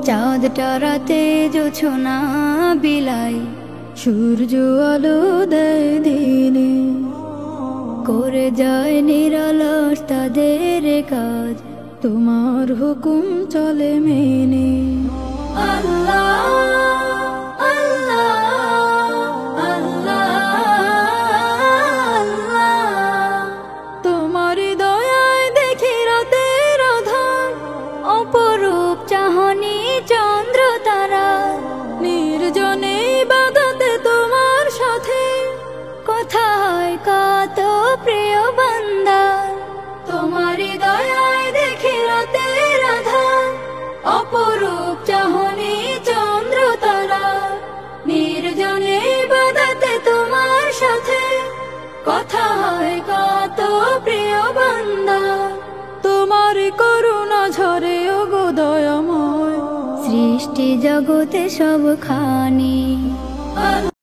চাঁদ তারাতে জোছনা বিলাই, সূর্য আলো দেয় দিনে, করে যায় নিরালাস তাদের কাজ, তোমার হুকুম চলে মেনে। আল্লাহ অপরূপ চাহনি চন্দ্র তারা, নির্জনে ইবাদতে তোমার সাথে, কথা হয় কত প্রিয় বান্দা। তোমারই দয়ায় দেখি রাতের আঁধার, অপরূপ চাহনি চন্দ্র তারা, নির্জনে ইবাদতে তোমার সাথে, কথা হয় কত প্রিয় বান্দা। তোমার করুণা ঝরে ওগো দয়াময়, সৃষ্টি জগতে সবখানি।